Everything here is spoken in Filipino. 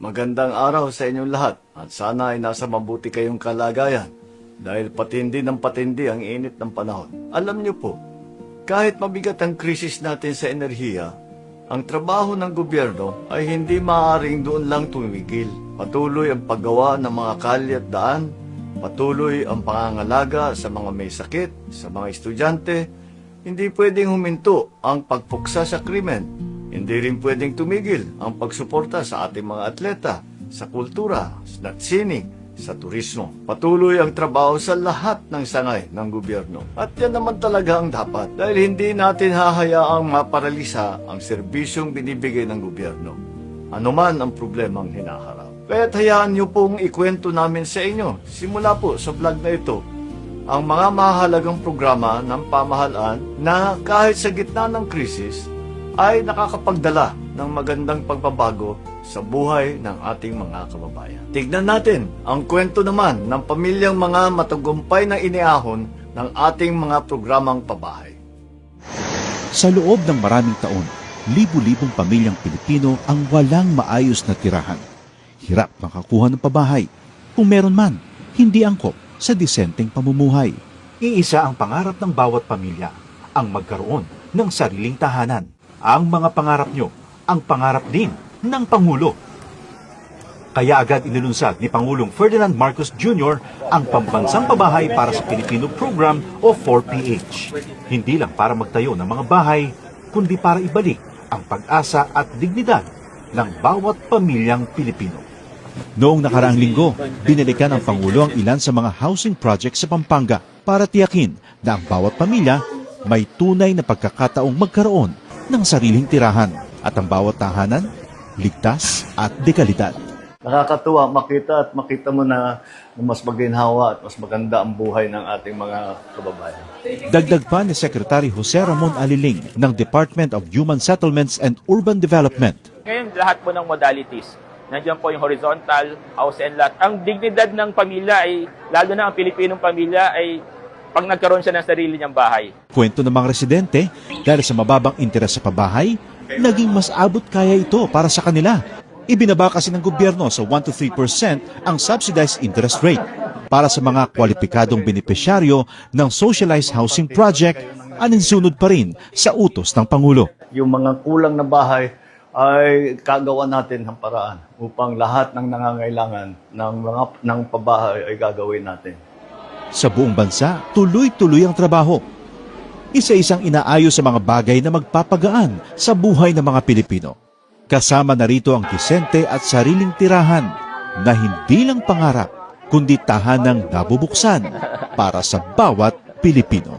Magandang araw sa inyong lahat at sana ay nasa mabuti kayong kalagayan dahil patindi ng patindi ang init ng panahon. Alam niyo po, kahit mabigat ang krisis natin sa enerhiya, ang trabaho ng gobyerno ay hindi maaaring doon lang tumigil. Patuloy ang paggawa ng mga kalye at daan, patuloy ang pangangalaga sa mga may sakit, sa mga estudyante. Hindi pwedeng huminto ang pagpuksa sa krimen. Hindi rin pwedeng tumigil ang pagsuporta sa ating mga atleta, sa kultura, sa sining, sa turismo. Patuloy ang trabaho sa lahat ng sangay ng gobyerno. At yan naman talaga ang dapat dahil hindi natin hahayaang maparalisa ang serbisyong binibigay ng gobyerno. Ano man ang problemang hinaharap. Kaya't hayaan niyo pong ikwento namin sa inyo, simula po sa vlog na ito, ang mga mahalagang programa ng pamahalaan na kahit sa gitna ng krisis, ay nakakapagdala ng magandang pagbabago sa buhay ng ating mga kababayan. Tignan natin ang kwento naman ng pamilyang mga matagumpay na iniahon ng ating mga programang pabahay. Sa loob ng maraming taon, libu-libong pamilyang Pilipino ang walang maayos na tirahan. Hirap makakuha ng pabahay. Kung meron man, hindi angkop sa disenteng pamumuhay. Iisa ang pangarap ng bawat pamilya, ang magkaroon ng sariling tahanan. Ang mga pangarap nyo, ang pangarap din ng Pangulo. Kaya agad inilunsad ni Pangulong Ferdinand Marcos Jr. ang pambansang pabahay para sa Pilipino Program o 4PH. Hindi lang para magtayo ng mga bahay, kundi para ibalik ang pag-asa at dignidad ng bawat pamilyang Pilipino. Noong nakaraang linggo, binalikan ng Pangulo ang ilan sa mga housing projects sa Pampanga para tiyakin na ang bawat pamilya may tunay na pagkakataong magkaroon ng sariling tirahan at ang bawat tahanan, ligtas at dekalidad. Nakakatuwa makita mo na mas maginhawa at mas maganda ang buhay ng ating mga kababayan. Dagdag pa ni Secretary Jose Ramon Aliling ng Department of Human Settlements and Urban Development. Ngayon, lahat po ng modalities, nandiyan po yung horizontal, house and lot. Ang dignidad ng pamilya ay, lalo na ang Pilipinong pamilya ay pag nagkaroon siya ng sarili niyang bahay. Kwento ng mga residente, dahil sa mababang interes sa pabahay, naging mas abot kaya ito para sa kanila. Ibinaba kasi ng gobyerno sa 1 to 3% ang subsidized interest rate para sa mga kwalipikadong benepisyaryo ng socialized housing project, aninsunod pa rin sa utos ng Pangulo. Yung mga kulang na bahay ay kagawa natin ng paraan upang lahat ng nangangailangan ng pabahay ay gagawin natin. Sa buong bansa, tuloy-tuloy ang trabaho. Isa-isang inaayos sa mga bagay na magpapagaan sa buhay ng mga Pilipino. Kasama na rito ang disente at sariling tirahan na hindi lang pangarap, kundi tahanang nabubuksan para sa bawat Pilipino.